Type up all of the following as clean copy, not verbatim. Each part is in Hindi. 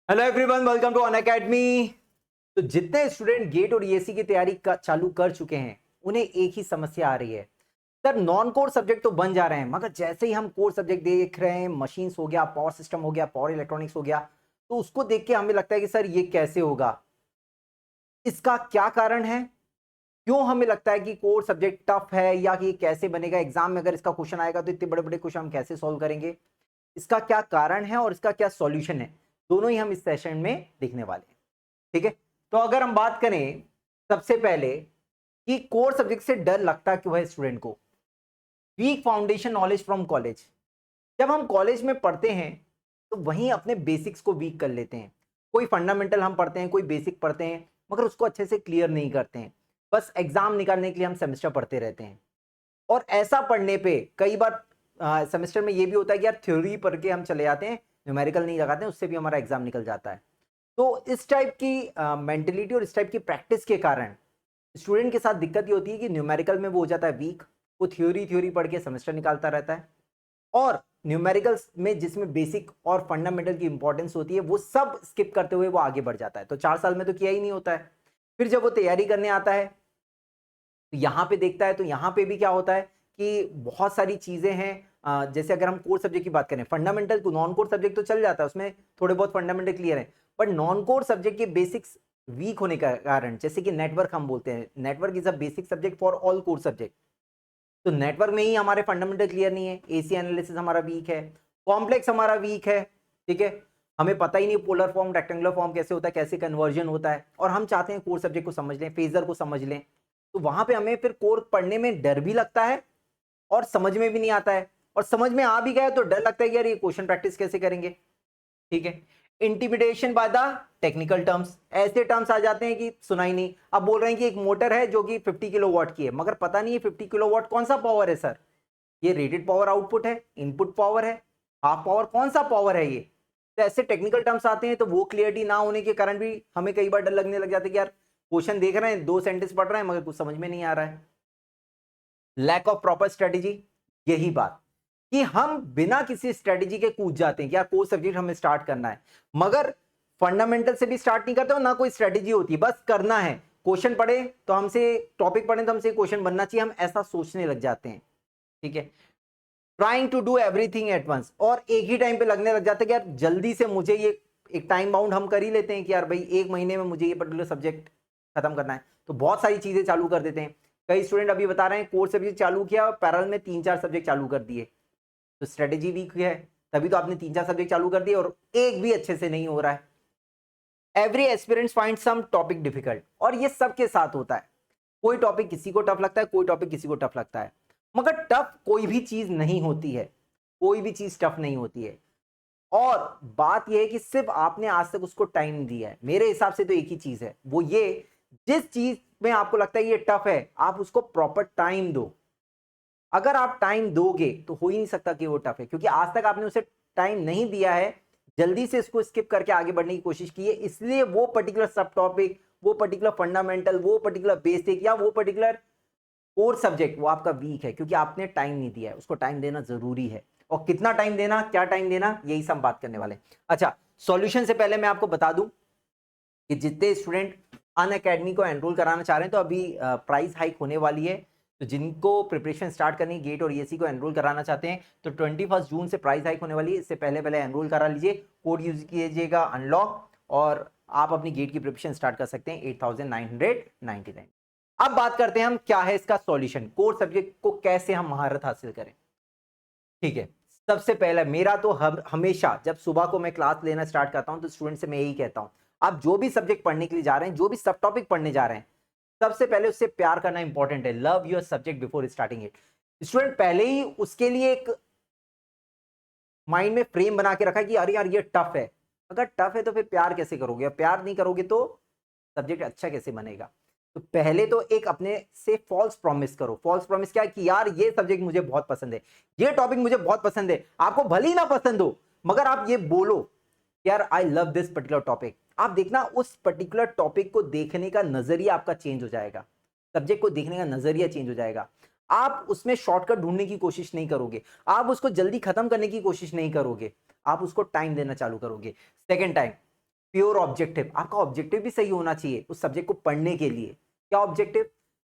Hello everyone, welcome to Unacademy. तो जितने स्टूडेंट गेट और ईएससी की तैयारी चालू कर चुके हैं उन्हें एक ही समस्या आ रही है। सर, नॉन कोर सब्जेक्ट तो बन जा रहे हैं, मगर जैसे ही हम कोर सब्जेक्ट देख रहे हैं, मशीन्स हो गया, पावर सिस्टम हो गया, पावर इलेक्ट्रॉनिक्स हो गया, तो उसको देख के हमें लगता है कि सर ये कैसे होगा, इसका क्या कारण है, क्यों हमें लगता है कि कोर सब्जेक्ट टफ है, या कि ये कैसे बनेगा, एग्जाम में अगर इसका क्वेश्चन आएगा तो इतने बड़े बड़े क्वेश्चन हम कैसे सॉल्व करेंगे, इसका क्या कारण है और इसका क्या सॉल्यूशन है, दोनों ही हम इस सेशन में देखने वाले हैं। ठीक है, तो अगर हम बात करें सबसे पहले कि कोर सब्जेक्ट से डर लगता क्यों है स्टूडेंट को। Weak foundation knowledge from college. जब हम कॉलेज में पढ़ते हैं तो वहीं अपने बेसिक्स को वीक कर लेते हैं। कोई फंडामेंटल हम पढ़ते हैं, कोई बेसिक पढ़ते हैं, मगर उसको अच्छे से क्लियर नहीं करते हैं। बस एग्जाम निकालने के लिए हम सेमेस्टर पढ़ते रहते हैं। और ऐसा पढ़ने पे कई बार सेमेस्टर में ये भी होता है कि यार थ्योरी पढ़ के हम चले जाते हैं, न्यूमेरिकल नहीं लगाते हैं, उससे भी हमारा एग्जाम निकल जाता है। तो इस टाइप की मेंटेलिटी और इस टाइप की प्रैक्टिस के कारण स्टूडेंट के साथ दिक्कत ये होती है कि न्यूमेरिकल में वो हो जाता है वीक। वो थ्योरी थ्योरी पढ़ के सेमेस्टर निकालता रहता है, और न्यूमेरिकल्स में जिसमें बेसिक और फंडामेंटल की इंपॉर्टेंस होती है वो सब स्किप करते हुए वो आगे बढ़ जाता है। तो 4 साल में तो किया ही नहीं होता है। फिर जब वो तैयारी करने आता है तो यहाँ पे देखता है, तो यहाँ पे भी क्या होता है कि बहुत सारी चीजें हैं। जैसे अगर हम कोर सब्जेक्ट की बात करें, फंडामेंटल को नॉन कोर सब्जेक्ट तो चल जाता है, उसमें थोड़े बहुत फंडामेंटल क्लियर है, पर नॉन कोर सब्जेक्ट के बेसिक्स वीक होने का कारण, जैसे कि नेटवर्क हम बोलते हैं, network is a basic subject for all core subject. तो नेटवर्क में ही हमारे फंडामेंटल क्लियर नहीं है, एसी एनालिसिस हमारा वीक है, कॉम्प्लेक्स हमारा वीक है। ठीक है, हमें पता ही नहीं पोलर फॉर्म रेक्टेंगुलर फॉर्म कैसे होता है, कैसे कन्वर्जन होता है, और हम चाहते हैं कोर सब्जेक्ट को समझ लें, फेजर को समझ लें। तो वहां पे हमें फिर कोर पढ़ने में डर भी लगता है और समझ में भी नहीं आता है, और समझ में आ भी गया तो डर लगता है कि यार ये क्वेश्चन प्रैक्टिस कैसे करेंगे। ठीक है, intimidation by the technical terms. ऐसे टर्म्स आ जाते हैं कि सुना ही नहीं। अब बोल रहे हैं कि एक मोटर है जो कि 50 किलोवाट की है, मगर पता नहीं है 50 किलोवाट कौन सा पावर है सर। ये रेटेड पावर आउटपुट है, इनपुट पावर है, हाफ पावर, कौन सा पावर है ये। तो ऐसे टेक्निकल टर्म्स आते हैं, तो वो क्लियरिटी ना होने के कारण भी हमें कई बार डर लगने लग जाता है कि यार क्वेश्चन देख रहे हैं, 2 सेंटेंस पढ़ रहे हैं, मगर कुछ समझ में नहीं आ रहा है। लैक ऑफ प्रॉपर स्ट्रेटेजी, यही बात कि हम बिना किसी स्ट्रेटेजी के कूद जाते हैं कि यार कोई सब्जेक्ट हमें स्टार्ट करना है, मगर फंडामेंटल से भी स्टार्ट नहीं करते और ना कोई स्ट्रेटेजी होती है, बस करना है। क्वेश्चन पढ़े तो हमसे, टॉपिक पढ़े तो हमसे क्वेश्चन बनना चाहिए, हम ऐसा सोचने लग जाते हैं। ठीक है, trying to do everything at once, और एक ही टाइम पे लगने लग जाता है कि यार जल्दी से मुझे ये, एक टाइम बाउंड हम कर ही लेते हैं कि यार भाई 1 महीने में मुझे ये पर्टिकुलर सब्जेक्ट खत्म करना है, तो बहुत सारी चीजें चालू कर देते हैं। कई स्टूडेंट अभी बता रहे हैं कोर्स सब्जेक्ट चालू किया और पैरेलल में 3-4 सब्जेक्ट चालू कर दिए। तो स्ट्रेटेजी वीक है, तभी तो आपने 3-4 सब्जेक्ट चालू कर दिए और एक भी अच्छे से नहीं हो रहा है। Every aspirant find some topic difficult, और ये सबके साथ होता है। कोई टॉपिक किसी को टफ लगता है, कोई टॉपिक किसी को टफ लगता है, मगर टफ कोई भी चीज नहीं होती है, कोई भी चीज टफ नहीं होती है। और बात यह है कि सिर्फ आपने आज तक उसको टाइम दिया है। मेरे हिसाब से तो एक ही चीज है, वो ये, जिस चीज में आपको लगता है ये टफ है, आप उसको प्रॉपर टाइम दो। अगर आप टाइम दोगे तो हो ही नहीं सकता कि वो टफ है, क्योंकि आज तक आपने उसे टाइम नहीं दिया है, जल्दी से इसको स्किप करके आगे बढ़ने की कोशिश की है, इसलिए वो पर्टिकुलर सब टॉपिक, वो पर्टिकुलर फंडामेंटल, वो पर्टिकुलर बेसिक, या वो पर्टिकुलर कोर सब्जेक्ट वो आपका वीक है, क्योंकि आपने टाइम नहीं दिया है। उसको टाइम देना जरूरी है, और कितना टाइम देना, क्या टाइम देना, यही सब बात करने वाले हैं। अच्छा, सॉल्यूशन से पहले मैं आपको बता दूं कि जितने स्टूडेंट अन अकेडमी को एनरोल कराना चाह रहे हैं, तो अभी प्राइस हाइक होने वाली है। तो जिनको प्रिपरेशन स्टार्ट करनी है, गेट और ईएससी को एनरोल कराना चाहते हैं, तो 21 जून से प्राइस हाइक होने वाली है। इससे पहले पहले एनरोल करा लीजिए, कोड यूज कीजिएगा अनलॉक, और आप अपनी गेट की प्रिपरेशन स्टार्ट कर सकते हैं 8999। अब बात करते हैं हम क्या है इसका सॉल्यूशन, कोर सब्जेक्ट को कैसे हम महारत हासिल करें। ठीक है, सबसे पहले मेरा तो हमेशा जब सुबह को मैं क्लास लेना स्टार्ट करता हूं तो स्टूडेंट से मैं यही कहता हूं, आप जो भी सब्जेक्ट पढ़ने के लिए जा रहे हैं, जो भी सब टॉपिक पढ़ने जा रहे हैं, सबसे पहले उससे प्यार करना इंपॉर्टेंट है। Love your subject before starting it. Student पहले ही उसके लिए एक माइंड में फ्रेम बना के रखा है कि अरे यार ये टफ है। अगर टफ है तो फिर प्यार कैसे करोगे, प्यार नहीं करोगे तो सब्जेक्ट अच्छा कैसे बनेगा। तो पहले तो एक अपने से फॉल्स प्रॉमिस करो। फॉल्स प्रॉमिस क्या है कि यार ये सब्जेक्ट मुझे बहुत पसंद है, ये टॉपिक मुझे बहुत पसंद है। आपको भले ही ना पसंद हो, मगर आप ये बोलो यार I love this particular topic. आप देखना उस पर्टिकुलर टॉपिक को देखने का नजरिया आपका चेंज हो जाएगा, सब्जेक्ट को देखने का नजरिया चेंज हो जाएगा। आप उसमें शॉर्टकट ढूंढने की कोशिश नहीं करोगे, आप उसको जल्दी खत्म करने की कोशिश नहीं करोगे, आप उसको टाइम देना चालू करोगे। सेकेंड टाइम, प्योर ऑब्जेक्टिव, आपका ऑब्जेक्टिव भी सही होना चाहिए उस सब्जेक्ट को पढ़ने के लिए। क्या ऑब्जेक्टिव?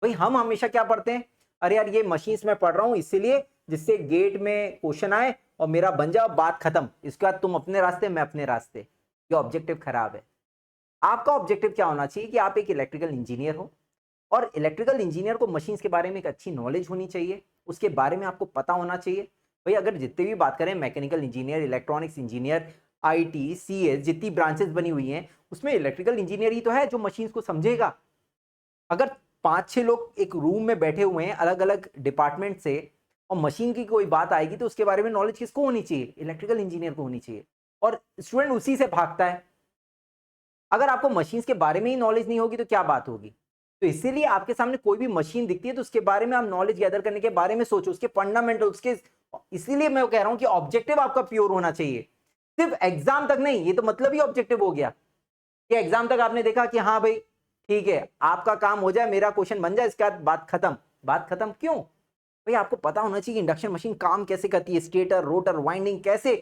भाई हम हमेशा क्या पढ़ते हैं, अरे यार ये मशीन्स में पढ़ रहा हूं इसीलिए जिससे गेट में क्वेश्चन आए और मेरा बन जाए, बात खत्म, इसके बाद तुम अपने रास्ते मैं अपने रास्ते। ये ऑब्जेक्टिव खराब है। आपका ऑब्जेक्टिव क्या होना चाहिए कि आप एक इलेक्ट्रिकल इंजीनियर हो, और इलेक्ट्रिकल इंजीनियर को मशीन्स के बारे में एक अच्छी नॉलेज होनी चाहिए, उसके बारे में आपको पता होना चाहिए। भाई अगर जितने भी बात करें mechanical engineer, electronics engineer, IT, CS, जितनी ब्रांचेस बनी हुई हैं उसमें इलेक्ट्रिकल इंजीनियर ही तो है जो मशीन्स को समझेगा। अगर 5-6 लोग एक रूम में बैठे हुए हैं अलग अलग डिपार्टमेंट से और मशीन की कोई बात आएगी तो उसके बारे में नॉलेज किसको होनी चाहिए? इलेक्ट्रिकल इंजीनियर को होनी चाहिए, और स्टूडेंट उसी से भागता है। अगर आपको मशीन्स के बारे में ही नॉलेज नहीं होगी तो क्या बात होगी? तो इसीलिए आपके सामने कोई भी मशीन दिखती है तो उसके बारे में आप नॉलेज गैदर करने के बारे में सोचो, उसके फंडामेंटल, उसके, इसीलिए मैं कह रहा हूं कि ऑब्जेक्टिव आपका प्योर होना चाहिए, सिर्फ एग्जाम तक नहीं। ये तो मतलब ही ऑब्जेक्टिव हो गया कि एग्जाम तक आपने देखा कि हाँ भाई ठीक है आपका काम हो जाए, मेरा क्वेश्चन बन जाए, इसके बाद बात खत्म। बात खत्म क्यों? भाई आपको पता होना चाहिए इंडक्शन मशीन काम कैसे करती है, स्टेटर, रोटर, वाइंडिंग, कैसे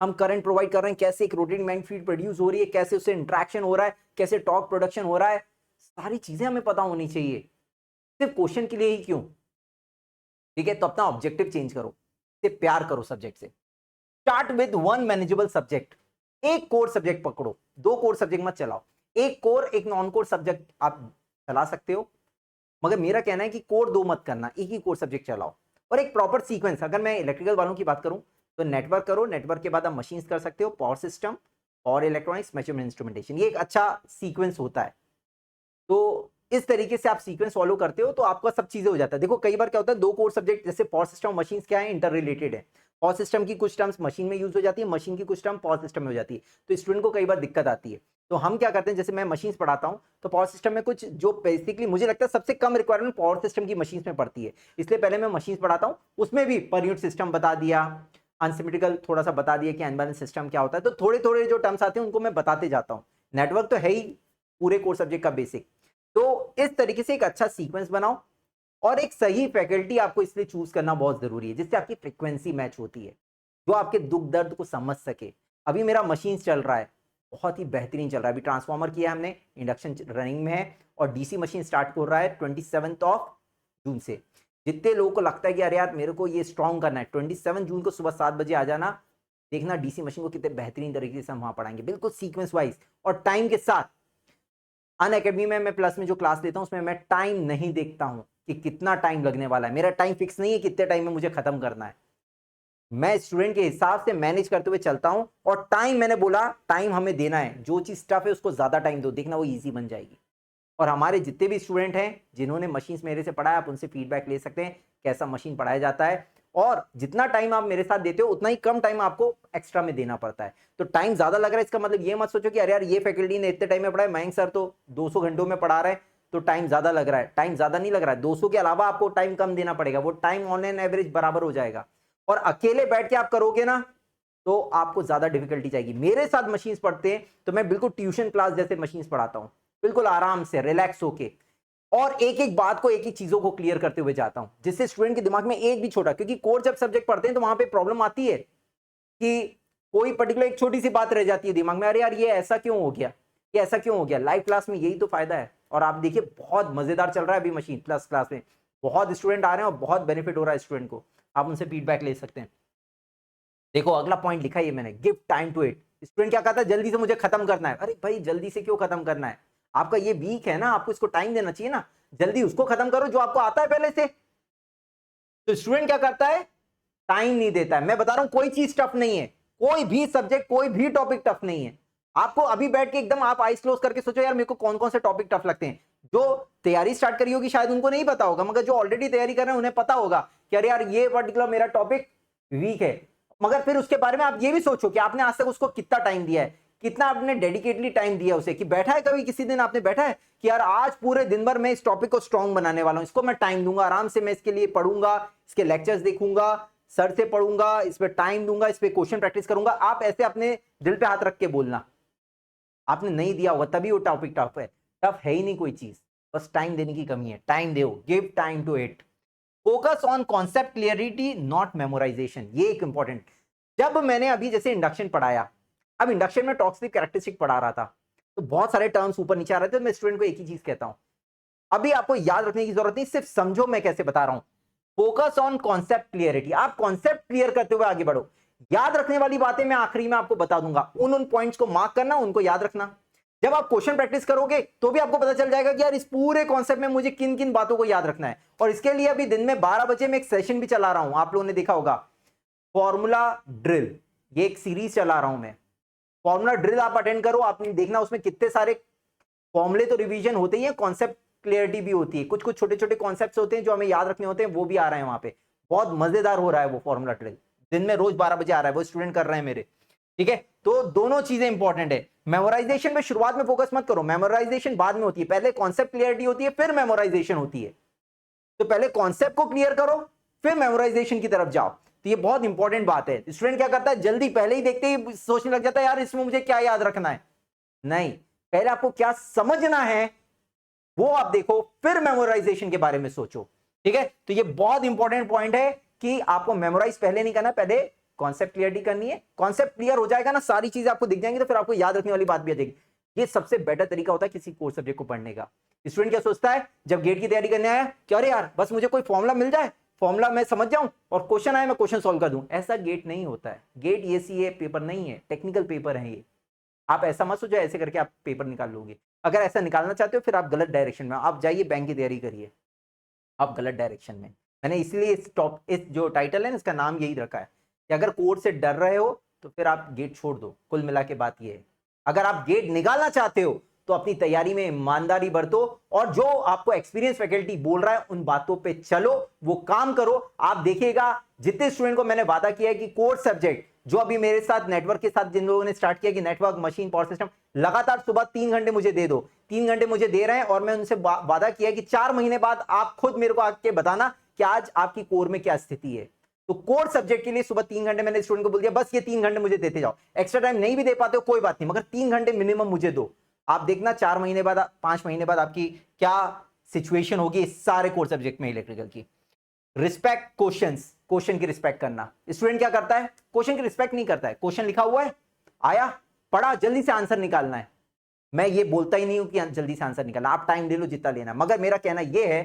हम करंट प्रोवाइड कर रहे हैं, कैसे एक रोटेटिंग मैग्नेटिक प्रोड्यूस हो रही है, कैसे उससे इंट्रैक्शन हो रहा है, कैसे टॉर्क प्रोडक्शन हो रहा है, सारी चीजें हमें पता होनी चाहिए। सिर्फ क्वेश्चन के लिए ही क्यों? ठीक है, तो अपना ऑब्जेक्टिव चेंज करो, से प्यार करो सब्जेक्ट से। Start with one manageable subject. एक कोर सब्जेक्ट पकड़ो, 2 कोर सब्जेक्ट मत चलाओ। एक कोर एक नॉन कोर सब्जेक्ट आप चला सकते हो, मगर मेरा कहना है कि कोर 2 मत करना, एक ही कोर सब्जेक्ट चलाओ। और एक प्रॉपर सीक्वेंस, अगर मैं इलेक्ट्रिकल वालों की बात करूं तो नेटवर्क करो, नेटवर्क के बाद आप मशीन्स कर सकते हो, पावर सिस्टम और इलेक्ट्रॉनिक्स, मेजरमेंट, इंस्ट्रूमेंटेशन, ये एक अच्छा सीक्वेंस होता है। तो इस तरीके से आप सीक्वेंस फॉलो करते हो तो आपका सब चीजें हो जाता है। देखो कई बार क्या होता है, 2 कोर सब्जेक्ट जैसे पावर सिस्टम, मशीन्स क्या है, इंटर रिलेटेड है। पावर सिस्टम की कुछ टर्म्स मशीन में यूज हो जाती है, मशीन की कुछ टर्म पावर सिस्टम में हो जाती है, तो स्टूडेंट को कई बार दिक्कत आती है। तो हम क्या करते हैं, जैसे मैं मशीन्स पढ़ाता हूं तो पावर सिस्टम में कुछ जो बेसिकली मुझे लगता है सबसे कम रिक्वायरमेंट पावर सिस्टम की मशीन्स में पड़ती है, इसलिए पहले मैं मशीन्स पढ़ाता हूं, उसमें भी पर यूनिट सिस्टम बता दिया, अनसिमेट्रिकल थोड़ा सा बता दिया कि अनबैलेंस सिस्टम क्या होता है, तो थोड़े थोड़े जो टर्म्स आते हैं उनको मैं बताते जाता हूं। नेटवर्क तो है ही पूरे कोर्स सब्जेक्ट का बेसिक। तो इस तरीके से एक अच्छा सीक्वेंस बनाओ, और एक सही फैकल्टी आपको इसलिए चूज करना बहुत जरूरी है जिससे आपकी फ्रीक्वेंसी मैच होती है, जो आपके दुख दर्द को समझ सके। अभी मेरा मशीन चल रहा है, बहुत ही बेहतरीन चल रहा है, अभी ट्रांसफार्मर किया हमने, इंडक्शन रनिंग में है, और डीसी मशीन स्टार्ट हो रहा है 27 जून से। जितने लोगों को लगता है कि अरे यार मेरे को ये स्ट्रॉन्ग करना है, 27 जून को सुबह 7 बजे आ जाना, देखना डीसी मशीन को कितने बेहतरीन तरीके से हम वहां पढ़ाएंगे, बिल्कुल सीक्वेंस वाइज और टाइम के साथ। अनअकैडमी में मैं प्लस में जो क्लास लेता हूं उसमें मैं टाइम नहीं देखता हूं कि कितना टाइम लगने वाला है, मेरा टाइम फिक्स नहीं है कितने टाइम में मुझे खत्म करना है, मैं स्टूडेंट के हिसाब से मैनेज करते हुए चलता हूं। और टाइम, मैंने बोला टाइम हमें देना है, जो चीज टफ है उसको ज्यादा टाइम दो, देखना वो इजी बन जाएगी। और हमारे जितने भी स्टूडेंट हैं जिन्होंने मशीन्स मेरे से पढ़ा है, आप उनसे फीडबैक ले सकते हैं कैसा मशीन पढ़ाया जाता है, और जितना टाइम आप मेरे साथ देते हो उतना ही कम टाइम आपको एक्स्ट्रा में देना पड़ता है। तो टाइम ज्यादा लग रहा है इसका मतलब ये मत सोचो कि अरे यार ये फैकल्टी ने इतने टाइम में पढ़ाया, मयंक सर तो 200 घंटों में पढ़ा रहे हैं तो टाइम ज्यादा लग रहा है। टाइम ज्यादा नहीं लग रहा है, 200 के अलावा आपको टाइम कम देना पड़ेगा, वो टाइम ऑन एन एवरेज बराबर हो जाएगा। और अकेले बैठ के आप करोगे ना तो आपको ज्यादा डिफिकल्टी जाएगी। मेरे साथ मशीन्स पढ़ते हैं तो मैं बिल्कुल ट्यूशन क्लास जैसे मशीन्स पढ़ाता हूं, बिल्कुल आराम से रिलैक्स होके, और एक एक बात को, एक एक चीजों को क्लियर करते हुए जाता हूं, जिससे स्टूडेंट के दिमाग में एक भी छोटा, क्योंकि कोर जब सब्जेक्ट पढ़ते हैं तो वहां पे प्रॉब्लम आती है कि कोई पर्टिकुलर एक छोटी सी बात रह जाती है दिमाग में, अरे यार ये ऐसा क्यों हो गया, ये ऐसा क्यों हो गया। लाइव क्लास में यही तो फायदा है। और आप देखिए बहुत मजेदार चल रहा है अभी मशीन प्लस क्लास में, बहुत स्टूडेंट आ रहे हैं और बहुत बेनिफिट हो रहा है स्टूडेंट को, आप उनसे फीडबैक ले सकते हैं। देखो अगला पॉइंट लिखा है मैंने, give time to it. Student क्या कहता है, जल्दी से मुझे खत्म करना है। अरे भाई जल्दी से क्यों खत्म करना है, आपका ये वीक है ना, आपको इसको टाइम देना चाहिए ना, जल्दी उसको खत्म करो जो आपको आता है पहले से। तो स्टूडेंट क्या करता है, टाइम नहीं देता है। मैं बता रहा हूं कोई चीज टफ नहीं है, कोई भी सब्जेक्ट, कोई भी टॉपिक टफ नहीं है। आपको अभी बैठ के एकदम आप आइस क्लोज करके सोचो यार मेरे को कौन कौन से टॉपिक टफ लगते हैं। जो तैयारी स्टार्ट करी होगी शायद उनको नहीं पता होगा, मगर जो ऑलरेडी तैयारी कर रहे हैं उन्हें पता होगा कि अरे यार ये पर्टिकुलर मेरा टॉपिक वीक है। मगर फिर उसके बारे में आप ये भी सोचो कि आपने आज तक उसको कितना टाइम दिया है, कितना आपने डेडिकेटली टाइम दिया उसे, कि बैठा है कभी किसी दिन आपने बैठा है कि यार आज पूरे दिन भर मैं इस टॉपिक को स्ट्रॉन्ग बनाने वाला हूं, इसको मैं टाइम दूंगा, आराम से मैं इसके लिए पढ़ूंगा, इसके लेक्चर्स देखूंगा, सर से पढ़ूंगा, इस पे टाइम दूंगा, इस पे क्वेश्चन प्रैक्टिस करूंगा। आप ऐसे अपने दिल पे हाथ रख के बोलना, आपने नहीं दिया होगा तभी वो टॉपिक टफ है। टफ है ही नहीं कोई चीज, बस टाइम देने की कमी है। टाइम दो, give time to it. Focus on concept clarity not memorization, ये एक इंपॉर्टेंट। जब मैंने अभी जैसे इंडक्शन पढ़ाया, अब इंडक्शन में टॉक्सिक कैरेक्टरिस्टिक पढ़ा रहा था, तो बहुत सारे टर्म्स ऊपर नीचे आ रहे थे, तो मैं स्टूडेंट को एक ही चीज कहता हूं, अभी आपको याद रखने की जरूरत नहीं, सिर्फ समझो मैं कैसे बता रहा हूं। फोकस ऑन कॉन्सेप्ट क्लियरिटी, आप कॉन्सेप्ट क्लियर करते हुए आगे बढ़ो। याद रखने वाली बातें मैं आखिरी में आपको बता दूंगा, उन पॉइंट्स को मार्क करना, उनको याद रखना। जब आप क्वेश्चन प्रैक्टिस करोगे तो भी आपको पता चल जाएगा कि यार इस पूरे कॉन्सेप्ट में मुझे किन किन बातों को याद रखना है। और इसके लिए अभी दिन में 12 बजे मैं एक सेशन भी चला रहा हूं, आप लोगों ने देखा होगा, फॉर्मूला ड्रिल, ये एक सीरीज चला रहा हूं मैं। फॉर्मूला ड्रिल आप अटेंड करो, आपने देखना उसमें कितने सारे फॉर्मूले तो रिवीजन होते ही है, कॉन्सेप्ट क्लियरिटी भी होती है, कुछ कुछ छोटे छोटे कॉन्सेप्ट्स होते हैं जो हमें याद रखने होते हैं, वो भी आ रहे हैं वहां पे। बहुत मजेदार हो रहा है वो फॉर्मूला ड्रिल, दिन में रोज 12 बजे आ रहा है, वो स्टूडेंट कर रहे हैं मेरे, ठीक है। तो दोनों चीजें इंपॉर्टेंट है। मेमोराइजेशन पे शुरुआत में फोकस मत करो, मेमोराइजेशन बाद में होती है, पहले कॉन्सेप्ट क्लियरिटी होती है, फिर मेमोराइजेशन होती है। तो पहले कॉन्सेप्ट को क्लियर करो, फिर मेमोराइजेशन की तरफ जाओ। तो ये बहुत इंपॉर्टेंट बात है। स्टूडेंट क्या करता है, जल्दी पहले ही देखते ही सोचने लग जाता है यार इसमें मुझे क्या याद रखना है। नहीं, पहले आपको क्या समझना है वो आप देखो, फिर मेमोराइजेशन के बारे में सोचो, ठीक है। तो ये बहुत इंपॉर्टेंट पॉइंट है कि आपको मेमोराइज पहले नहीं करना, पहले कॉन्सेप्ट क्लियरिटी करनी है। कॉन्सेप्ट क्लियर हो जाएगा ना, सारी चीजें आपको दिख जाएंगी, तो फिर आपको याद रखने वाली बात भी आ जाएगी। ये सबसे बेटर तरीका होता है किसी कोर्स सब्जेक्ट को पढ़ने का। स्टूडेंट क्या सोचता है जब गेट की तैयारी करने आया कि अरे यार बस मुझे कोई फॉर्मूला मिल जाए, फॉर्मूला मैं समझ जाऊं और क्वेश्चन आए मैं क्वेश्चन सॉल्व कर दूं। ऐसा गेट नहीं होता है, गेट ये सी पेपर नहीं है, टेक्निकल पेपर है ये। आप ऐसा मत सोचो ऐसे करके आप पेपर निकाल लोगे। अगर ऐसा निकालना चाहते हो फिर आप गलत डायरेक्शन में, आप जाइए बैंक की तैयारी करिए, आप गलत डायरेक्शन में। मैंने इसलिए इस जो टाइटल है ना इसका नाम यही रखा है कि अगर कोर्ट से डर रहे हो तो फिर आप गेट छोड़ दो। कुल मिला के बात ये है, अगर आप गेट निकालना चाहते हो तो अपनी तैयारी में ईमानदारी बरतो, और जो आपको एक्सपीरियंस फैकल्टी बोल रहा है उन बातों पे चलो, वो काम करो। आप देखिएगा जितने स्टूडेंट को मैंने वादा किया है कि कोर्स सब्जेक्ट जो अभी मेरे साथ नेटवर्क के साथ जिन लोगों ने स्टार्ट किया कि नेटवर्क मशीन पावर सिस्टम, लगातार सुबह 3 घंटे मुझे दे दो, 3 घंटे मुझे दे रहे हैं। और मैं उनसे वादा किया है कि 4 महीने बाद आप खुद मेरे को आके बताना कि आज आपकी कोर में क्या स्थिति है। तो कोर सब्जेक्ट के लिए सुबह 3 घंटे मैंने स्टूडेंट को बोल दिया, बस ये 3 घंटे मुझे देते जाओ। एक्स्ट्रा टाइम नहीं भी दे पाते हो कोई बात नहीं, मगर 3 घंटे मिनिमम मुझे दो। आप देखना 4 महीने बाद 5 महीने बाद आपकी क्या सिचुएशन होगी इस सारे कोर सब्जेक्ट में इलेक्ट्रिकल की। रिस्पेक्ट क्वेश्चंस, क्वेश्चन की रिस्पेक्ट करना। स्टूडेंट क्या करता है, क्वेश्चन की रिस्पेक्ट नहीं करता है। क्वेश्चन लिखा हुआ है, आया, पढ़ा, जल्दी से आंसर निकालना है। मैं ये बोलता ही नहीं हूं कि जल्दी से आंसर निकालना, आप टाइम ले लो जितना लेना, मगर मेरा कहना यह है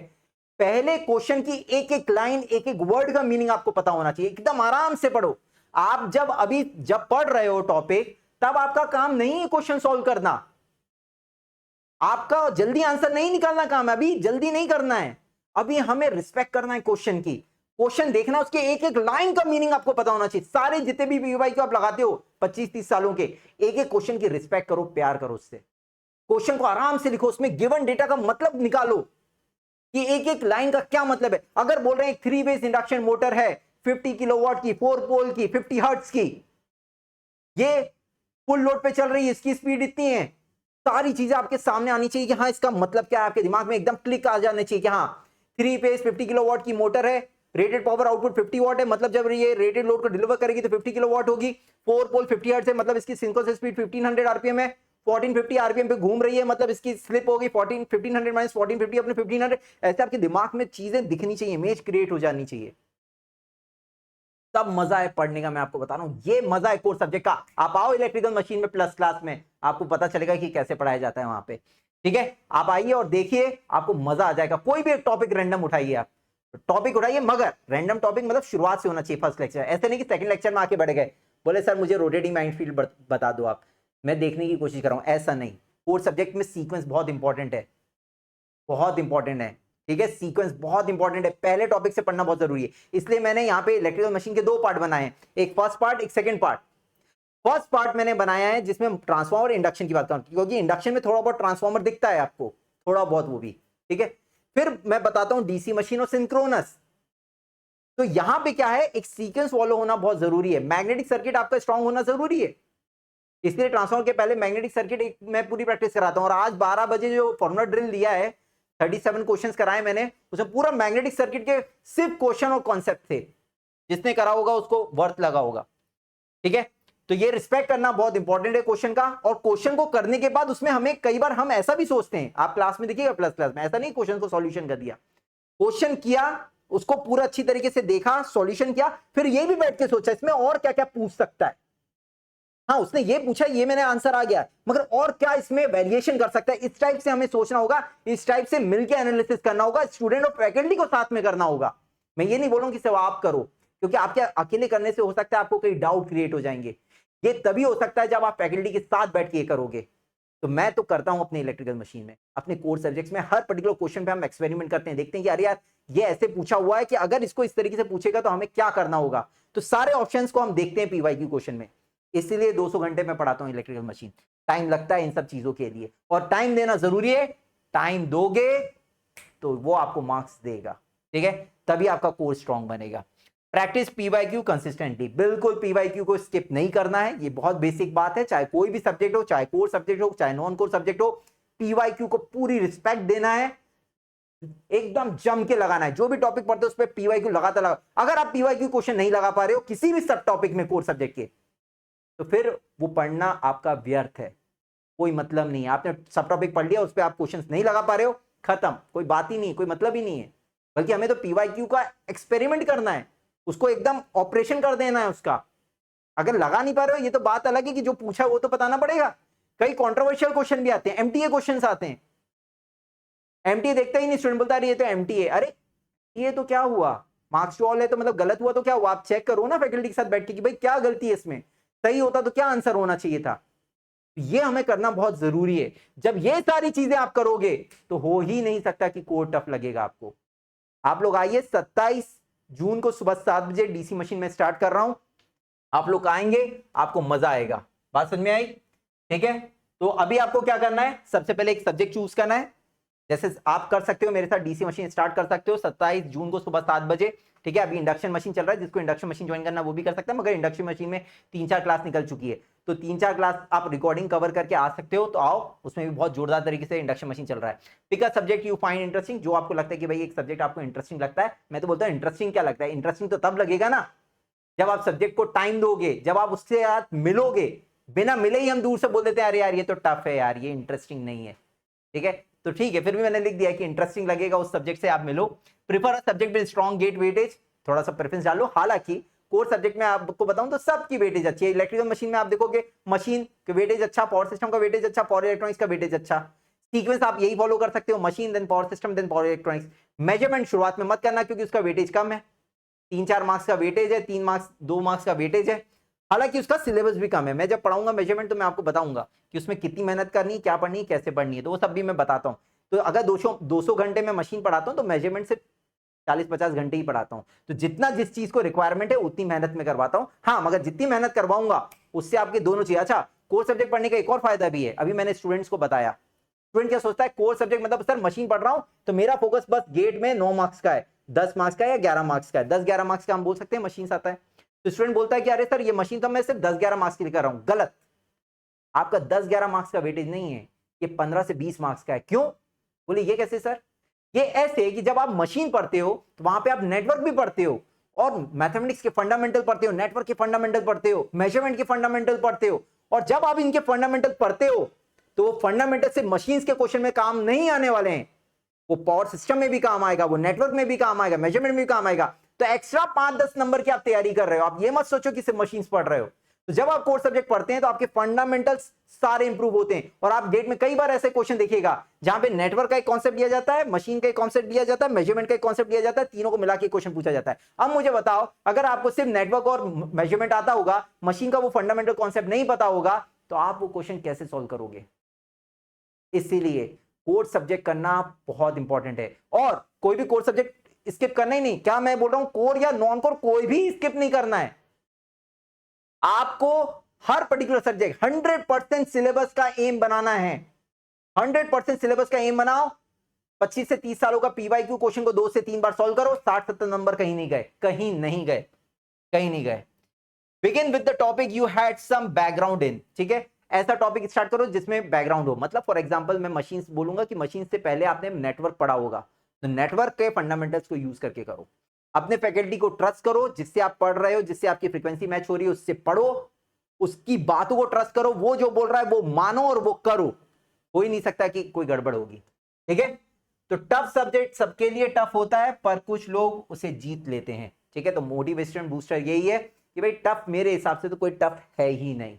पहले क्वेश्चन की एक एक लाइन एक एक वर्ड का मीनिंग आपको पता होना चाहिए। एकदम आराम से पढ़ो। आप जब पढ़ रहे हो टॉपिक, तब आपका काम नहीं है क्वेश्चन सॉल्व करना, आपका जल्दी आंसर नहीं निकालना काम है, अभी जल्दी नहीं करना है। अभी हमें रिस्पेक्ट करना है क्वेश्चन की, क्वेश्चन देखना, उसके एक एक लाइन का मीनिंग आपको पता होना चाहिए। सारे जितने भी पीवाई को आप लगाते हो 25-30 सालों के, एक एक क्वेश्चन की रिस्पेक्ट करो, प्यार करो उससे। क्वेश्चन को आराम से लिखो, उसमें गिवन डेटा का मतलब निकालो कि एक एक लाइन का क्या मतलब है। अगर बोल रहे हैं 3 फेज इंडक्शन मोटर है 50 किलोवाट की, 4 पोल की, 50 हर्ट्ज की, ये फुल लोड पे चल रही है, इसकी स्पीड इतनी है, सारी चीजें आपके सामने आनी चाहिए कि हाँ इसका मतलब क्या है, आपके दिमाग में एकदम क्लिक आ जाने चाहिए कि हाँ 3 फेज 50 किलोवाट की मोटर है, रेटेड पावर आउटपुट 50 वाट है, मतलब जब ये रेटेड लोड को डिलीवर करेगी तो 50 किलोवाट होगी। 4 पोल 50 हर्ट्ज है, मतलब इसकी सिंक्रोनस स्पीड 1500 आरपीएम है, 1450 आरपीएम पे घूम रही है, मतलब इसकी स्लिप होगी 1500 माइनस 1450 अपने 1500। ऐसे आपके दिमाग में चीजें दिखनी चाहिए, इमेज क्रिएट हो जानी चाहिए, तब मजा है पढ़ने का। मैं आपको बता रहा हूं ये मजा है कोर्स सब्जेक्ट का। आप आओ इलेक्ट्रिकल मशीन में प्लस क्लास में, आपको पता चलेगा कि कैसे पढ़ाया जाता है वहां पे, ठीक है। आप आइए और देखिए, आपको मजा आ जाएगा। कोई भी एक टॉपिक रैंडम उठाइए, आप टॉपिक उठाइए, मगर रैंडम टॉपिक मतलब शुरुआत से होना चाहिए, फर्स्ट लेक्चर। ऐसे नहीं कि सेकंड लेक्चर में आके बैठ गए, बोले सर मुझे रोटेटिंग माइंड फील्ड बता दो आप, मैं देखने की कोशिश कर रहा हूं, ऐसा नहीं। कोर्स सब्जेक्ट में सीक्वेंस बहुत इंपॉर्टेंट है, बहुत इंपॉर्टेंट है, ठीक है। सीक्वेंस बहुत इंपॉर्टेंट है, पहले टॉपिक से पढ़ना बहुत जरूरी है। इसलिए मैंने यहाँ पे इलेक्ट्रिकल मशीन के 2 पार्ट बनाए हैं, एक फर्स्ट पार्ट, एक सेकंड पार्ट। फर्स्ट पार्ट मैंने बनाया है जिसमें ट्रांसफॉर्मर इंडक्शन की बात करूं, क्योंकि इंडक्शन में थोड़ा बहुत ट्रांसफॉर्मर दिखता है आपको, थोड़ा बहुत वो भी, ठीक है। फिर मैं बताता हूं डीसी मशीन और सिंक्रोनस। तो यहां पे क्या है, एक सीक्वेंस फॉलो होना बहुत जरूरी है, मैग्नेटिक सर्किट आपका स्ट्रांग होना जरूरी है। इसलिए ट्रांसफॉर्मर के पहले मैग्नेटिक सर्किट मैं पूरी प्रैक्टिस कराता हूं। और आज 12 बजे जो फॉर्मूला ड्रिल दिया है, 37 क्वेश्चंस कराए मैंने, उसमें पूरा मैग्नेटिक सर्किट के सिर्फ क्वेश्चन और कॉन्सेप्ट थे। जिसने करा होगा उसको वर्थ लगा होगा, ठीक है। तो ये रिस्पेक्ट करना बहुत इंपॉर्टेंट है क्वेश्चन का। और क्वेश्चन को करने के बाद उसमें हमें कई बार हम ऐसा भी सोचते हैं, आप क्लास में देखिएगा प्लस क्लास में, ऐसा नहीं क्वेश्चन को सॉल्यूशन कर दिया, क्वेश्चन किया, उसको पूरा अच्छी तरीके से देखा, सॉल्यूशन किया, फिर ये भी बैठ के सोचा इसमें और क्या क्या पूछ सकता है। हाँ उसने ये पूछा, ये मैंने आंसर आ गया, मगर और क्या इसमें वेरिएशन कर सकता है, इस टाइप से हमें सोचना होगा, इस टाइप से मिलकर एनालिसिस करना होगा, स्टूडेंट और फैकल्टी को साथ में करना होगा। मैं ये नहीं बोल रहा हूं कि सिर्फ आप करो, क्योंकि आपके अकेले करने से हो सकता है आपको कई डाउट क्रिएट हो जाएंगे। ये तभी हो सकता है जब आप फैकल्टी के साथ बैठ के ये करोगे। तो मैं तो करता हूं अपने इलेक्ट्रिकल मशीन में, अपने कोर सब्जेक्ट्स में, हर पर्टिकुलर क्वेश्चन पे हम एक्सपेरिमेंट करते हैं, देखते हैं कि अरे यार ये ऐसे पूछा हुआ है कि अगर इसको इस तरीके से पूछेगा तो हमें क्या करना होगा। तो सारे ऑप्शंस को हम देखते हैं पीवाईक्यू क्वेश्चन में। इसीलिए 200 घंटे में पढ़ाता हूं इलेक्ट्रिकल मशीन। टाइम लगता है इन सब चीजों के लिए, और टाइम देना जरूरी है। टाइम दोगे तो वो आपको मार्क्स देगा, ठीक है, तभी आपका कोर्स स्ट्रांग बनेगा। प्रैक्टिस पीवाईक्यू कंसिस्टेंटली, बिल्कुल पीवाईक्यू को स्किप नहीं करना है, ये बहुत बेसिक बात है। चाहे कोई भी सब्जेक्ट हो, चाहे कोर सब्जेक्ट हो, चाहे नॉन कोर सब्जेक्ट हो, पीवाईक्यू को पूरी रिस्पेक्ट देना है, एकदम जम के लगाना है। जो भी टॉपिक पढ़ते हो उस पर पीवाईक्यू लगाता लगा। अगर आप पीवाईक्यू क्वेश्चन नहीं लगा पा रहे हो किसी भी सब टॉपिक में कोर सब्जेक्ट के, तो फिर वो पढ़ना आपका व्यर्थ है, कोई मतलब नहीं है। आपने सब टॉपिक पढ़ लिया, उस पर आप क्वेश्चंस नहीं लगा पा रहे हो, खत्म, कोई बात ही नहीं, कोई मतलब ही नहीं है। बल्कि हमें तो पीवाईक्यू का एक्सपेरिमेंट करना है, उसको एकदम ऑपरेशन कर देना है उसका। अगर लगा नहीं पा रहे हो ये तो बात अलग है कि जो पूछा वो तो बताना पड़ेगा। कई कंट्रोवर्शियल क्वेश्चन भी आते हैं, एमटीए क्वेश्चंस आते हैं, एमटीए देखता ही नहीं स्टूडेंट, बोलता है ये तो एमटीए। अरे ये तो क्या हुआ, मार्क्स टू ऑल है तो मतलब गलत हुआ तो क्या हुआ, आप चेक करो ना फैकल्टी के साथ बैठ के कि भाई क्या गलती है इसमें, सही होता तो क्या आंसर होना चाहिए था। ये हमें करना बहुत जरूरी है। जब ये सारी चीजें आप करोगे तो हो ही नहीं सकता कि कोर टफ लगेगा आपको। आप लोग आइए, 27 जून को सुबह 7 बजे डीसी मशीन में स्टार्ट कर रहा हूं, आप लोग आएंगे, आपको मजा आएगा। बात समझ में आई, ठीक है। तो अभी आपको क्या करना है, सबसे पहले एक सब्जेक्ट चूज करना है। जैसे आप कर सकते हो मेरे साथ डीसी मशीन स्टार्ट कर सकते हो 27 जून को सुबह 7 बजे, ठीक है। अभी इंडक्शन मशीन चल रहा है, जिसको इंडक्शन मशीन ज्वाइन करना वो भी कर सकता है, मगर इंडक्शन मशीन में 3-4 क्लास निकल चुकी है, तो 3-4 क्लास आप रिकॉर्डिंग कवर करके आ सकते हो, तो आओ, उसमें भी बहुत जोरदार तरीके से इंडक्शन मशीन चल रहा है। Pick a subject you find interesting, जो आपको लगता है कि भाई एक सब्जेक्ट आपको इंटरेस्टिंग लगता है। मैं तो बोलता हूं इंटरेस्टिंग क्या लगता है, इंटरेस्टिंग तो तब लगेगा ना जब आप सब्जेक्ट को टाइम दोगे, जब आप उससे यार मिलोगे। बिना मिले ही हम दूर से बोल देते हैं अरे यार ये तो टफ है यार, ये इंटरेस्टिंग नहीं है, ठीक है। तो ठीक है, फिर भी मैंने लिख दिया कि इंटरेस्टिंग लगेगा उस सब्जेक्ट से आप मिलो। Prefer subject with strong get weightage, थोड़ा सा प्रेफरेंस डालो। हालांकि कोर सब्जेक्ट में आपको बताऊं तो सबकी वेटेज अच्छी है। इलेक्ट्रिकल मशीन में आप देखोगे मशीन का वेटेज अच्छा, पावर सिस्टम का वेटेज अच्छा, पावर इलेक्ट्रॉनिक्स का वेटेज अच्छा। सीक्वेंस आप यही फॉलो कर सकते हो, machine then power system then power electronics. Measurement शुरुआत में मत करना क्योंकि उसका वेटेज कम है, 3-4 मार्क्स का वेटेज है, 3 मार्क्स 2 मार्क्स का वेटेज है। हालांकि उसका सिलेबस भी कम है। मैं जब पढ़ाऊंगा मेजरमेंट तो मैं आपको बताऊंगा कि उसमें कितनी मेहनत करनी है, क्या पढ़नी है, कैसे पढ़नी है, तो वो सब भी मैं बताता हूं। तो अगर 200 घंटे में मशीन पढ़ाता हूं तो मेजरमेंट से 40-50 घंटे ही पढ़ाता हूं। तो जितना जिस चीज को रिक्वायरमेंट है उतनी मेहनत में करवाता हूं। हाँ, मगर जितनी मेहनत करवाऊंगा उससे आपके दोनों चीज। अच्छा, कोर सब्जेक्ट पढ़ने का एक और फायदा भी है, अभी मैंने स्टूडेंट्स को बताया। स्टूडेंट क्या सोचता है, कोर सब्जेक्ट मतलब सर मशीन पढ़ रहा हूं तो मेरा फोकस बस गेट में 9 मार्क्स का है, 10 मार्क्स का है या 11 मार्क्स का है। 10-11 मार्क्स का हम बोल सकते हैं मशीन आता है। तो स्टूडेंट बोलता है कि अरे सर ये मशीन तो मैं सिर्फ 10-11 मार्क्स के लिए कर रहा हूं। गलत, आपका 10-11 मार्क्स का वेटेज नहीं है, ये 15 से 20 मार्क्स का है। क्यों बोले, ये कैसे सर? ये ऐसे है कि जब आप मशीन पढ़ते हो तो वहां पे आप नेटवर्क भी पढ़ते हो और मैथमेटिक्स के फंडामेंटल पढ़ते हो, नेटवर्क के फंडामेंटल पढ़ते हो, मेजरमेंट के फंडामेंटल पढ़ते हो। और जब आप इनके फंडामेंटल पढ़ते हो तो वो फंडामेंटल से मशीन्स के क्वेश्चन में काम नहीं आने वाले हैं, वो पावर सिस्टम में भी काम आएगा, वो नेटवर्क में भी काम आएगा, मेजरमेंट में भी काम आएगा। तो एक्स्ट्रा 5-10 नंबर की आप तैयारी कर रहे हो, आप ये मत सोचो कि सिर्फ मशीन्स पढ़ रहे हो। तो जब आप कोर सब्जेक्ट पढ़ते हैं तो आपके फंडामेंटल्स सारे इंप्रूव होते हैं। और आप गेट में कई बार ऐसे क्वेश्चन देखिएगा जहां पे नेटवर्क का एक कॉन्सेप्ट दिया जाता है, मशीन का एक कॉन्सेप्ट दिया जाता है, मेजरमेंट का एक कॉन्सेप्ट दिया जाता है, तीनों को मिला के क्वेश्चन पूछा जाता है। अब मुझे बताओ, अगर आपको सिर्फ नेटवर्क और मेजरमेंट आता होगा, मशीन का वो फंडामेंटल कॉन्सेप्ट नहीं पता होगा, तो आप वो क्वेश्चन कैसे सॉल्व करोगे? इसीलिए कोर सब्जेक्ट करना बहुत इंपॉर्टेंट है। और कोई भी कोर सब्जेक्ट स्किप करना ही नहीं। क्या मैं बोल रहा हूं, कोर या नॉन कोर कोई भी स्किप नहीं करना है। आपको हर पर्टिकुलर सब्जेक्ट 100% सिलेबस का एम बनाना है। 100% सिलेबस का एम बनाओ। 25 से 30 सालों का पीवाईक्यू क्वेश्चन को 2 से 3 बार सॉल्व करो, 60-70 नंबर कहीं नहीं गए, कहीं नहीं गए, कहीं नहीं गए। Begin with the topic you had some background in, ठीक है। ऐसा टॉपिक स्टार्ट करो जिसमें बैकग्राउंड हो। मतलब फॉर एग्जांपल मैं मशीन बोलूंगा कि मशीन से पहले आपने नेटवर्क पढ़ा होगा, तो नेटवर्क के फंडामेंटल्स को यूज करके करो। अपने फैकल्टी को ट्रस्ट करो, जिससे आप पढ़ रहे हो, जिससे आपकी फ्रीक्वेंसी मैच हो रही है, उससे पढ़ो, उसकी बातों को ट्रस्ट करो, वो जो बोल रहा है वो मानो और वो करो। हो ही नहीं सकता कि कोई गड़बड़ होगी, ठीक है। तो टफ सब्जेक्ट सबके लिए टफ होता है, पर कुछ लोग उसे जीत लेते हैं, ठीक है। तो मोटिवेशन बूस्टर यही है कि भाई टफ, मेरे हिसाब से तो कोई टफ है ही नहीं।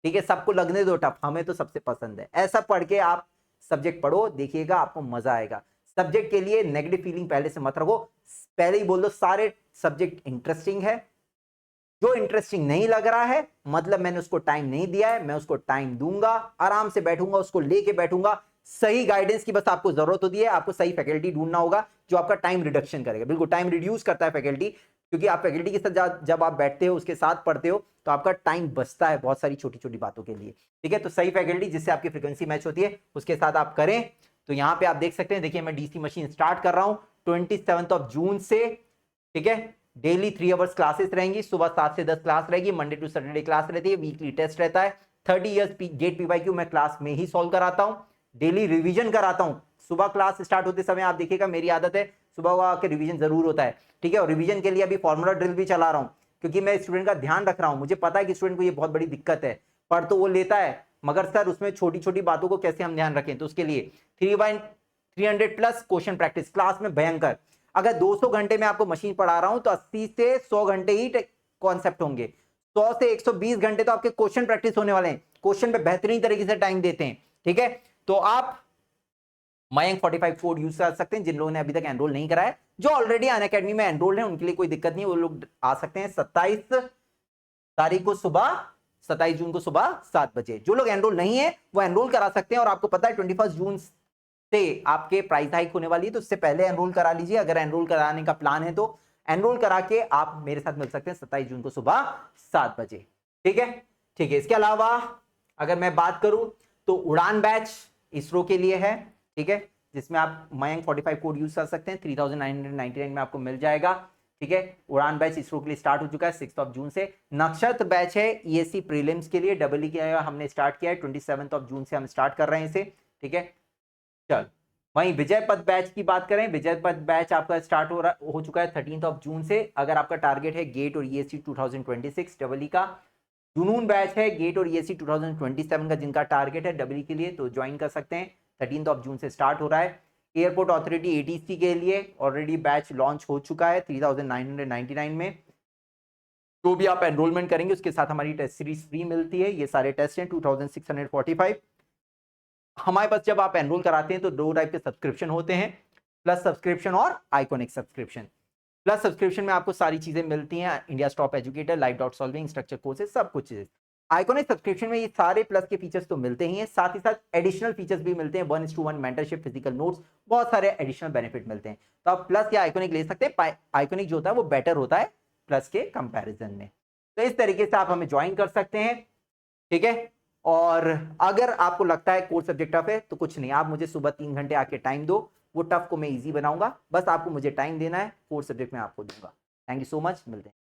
ठीक है, सबको लगने दो टफ, हमें तो सबसे पसंद है। ऐसा पढ़ के आप सब्जेक्ट पढ़ो, देखिएगा आपको मजा आएगा। सब्जेक्ट के लिए नेगेटिव फीलिंग पहले से मत रखो, पहले ही बोल दो सारे सब्जेक्ट इंटरेस्टिंग है। जो इंटरेस्टिंग नहीं लग रहा है मतलब मैंने उसको टाइम नहीं दिया है, मैं उसको टाइम दूंगा, आराम से बैठूंगा, उसको लेके बैठूंगा। सही गाइडेंस की बस आपको जरूरत होती है, आपको सही फैकल्टी ढूंढना होगा जो आपका टाइम रिडक्शन करेगा। बिल्कुल टाइम रिड्यूस करता है फैकल्टी, क्योंकि आप फैकल्टी के साथ जब आप बैठते हो, उसके साथ पढ़ते हो, तो आपका टाइम बचता है बहुत सारी छोटी छोटी बातों के लिए। ठीक है, तो सही फैकल्टी जिससे आपकी फ्रीक्वेंसी मैच होती है उसके साथ आप करें। तो यहाँ पे आप देख सकते हैं, देखिए मैं डीसी मशीन स्टार्ट कर रहा हूं 27 जून से। ठीक है, डेली 3 आवर्स क्लासेस रहेंगी, सुबह 7 से 10 क्लास रहेगी, मंडे टू सैटरडे क्लास रहती है, वीकली टेस्ट रहता है। 30 इयर्स गेट पीवाईक्यू मैं क्लास में ही सॉल्व कराता हूं, डेली रिवीजन कराता हूं। सुबह क्लास स्टार्ट होते समय आप देखिएगा, मेरी आदत है सुबह आके रिवीजन जरूर होता है। ठीक है, और रिवीजन के लिए अभी फॉर्मूला ड्रिल भी चला रहा हूं, क्योंकि मैं स्टूडेंट का ध्यान रख रहा हूं। मुझे पता है कि स्टूडेंट को ये बहुत बड़ी दिक्कत है, पढ़ तो वो लेता है मगर सर उसमें छोटी छोटी बातों को कैसे हम ध्यान रखें, तो उसके लिए 300 प्लस क्वेश्चन प्रैक्टिस क्लास में भयंकर। अगर 200 घंटे में आपको मशीन पढ़ा रहा हूं तो 80 से 100 घंटे ही कॉन्सेप्ट होंगे, 100 से 120 घंटे तो आपके क्वेश्चन प्रैक्टिस होने वाले हैं। क्वेश्चन पे बेहतरीन तरीके से टाइम देते हैं। ठीक है, तो आप मयंक 45 कोड यूज कर सकते हैं। जिन लोगों ने अभी तक एनरोल नहीं करा है, जो ऑलरेडी अनअकैडमी में एनरोल्ड है उनके लिए कोई दिक्कत नहीं, वो लोग आ सकते हैं 27 जून को सुबह 7 बजे। जो लोग एनरोल नहीं है वो एनरोल करा सकते हैं, और आपको पता है 21 जून से आपके प्राइस हाइक होने वाली है, तो उससे पहले एनरोल करा लीजिए। अगर एनरोल कराने का प्लान है तो एनरोल करा के आप मेरे साथ मिल सकते हैं 27 जून को सुबह 7 बजे। ठीक है, ठीक है। इसके अलावा अगर मैं बात करूं तो उड़ान बैच इसरो के लिए है। ठीक है, जिसमें आप मयंक 45 कोड यूज कर सकते हैं, 3999 में आपको मिल जाएगा। ठीक है, उड़ान बैच इसरो के लिए स्टार्ट हो चुका है 6 जून से। नक्षत्र बैच है ईएससी प्रीलिम्स के लिए, डबल के हमने स्टार्ट किया है 27 जून से हम स्टार्ट कर रहे हैं इसे। ठीक है, चल वहीं विजय पथ बैच की बात करें, विजय पथ बैच आपका स्टार्ट हो चुका है 13 जून से। अगर आपका टारगेट है गेट और ईएससी 2026 डबल का। जुनून बैच है गेट और ईएससी 2027 का, जिनका टारगेट है डबल के लिए, तो ज्वाइन कर सकते हैं। 13 जून से स्टार्ट हो रहा है। एयरपोर्ट अथॉरिटी एटीसी के लिए ऑलरेडी बैच लॉन्च हो चुका है 3999 में। तो भी आप एनरोलमेंट करेंगे उसके साथ हमारी टेस्ट सीरीज फ्री मिलती है। ये सारे टेस्ट हैं 2645। हमारे पास जब आप एनरोल कराते हैं तो 2 टाइप के सब्सक्रिप्शन होते हैं, प्लस सब्सक्रिप्शन और आइकॉनिक सब्सक्रिप्शन। प्लस सब्सक्रिप्शन में आपको सारी चीजें मिलती हैं, India top educator, live dot solving, structure courses, सब कुछ। आइकॉनिक सब्सक्रिप्शन में ये सारे प्लस के फीचर्स तो मिलते ही हैं, साथ ही साथ एडिशनल फीचर्स भी मिलते हैं, 1:1 मेंटरशिप, फिजिकल नोट्स, बहुत सारे एडिशनल बेनिफिट मिलते हैं। तो आप प्लस या आइकॉनिक ले सकते हैं। आइकॉनिक जो होता है वो बेटर होता है प्लस के कंपैरिजन में। तो इस तरीके से आप हमें ज्वाइन कर सकते हैं। ठीक है, और अगर आपको लगता है कोर्स सब्जेक्ट टफ है तो कुछ नहीं, आप मुझे सुबह 3 घंटे आके टाइम दो, वो टफ को मैं इजी बनाऊंगा। बस आपको मुझे टाइम देना है, कोर्स सब्जेक्ट में आपको दूंगा। थैंक यू सो मच, मिलते हैं।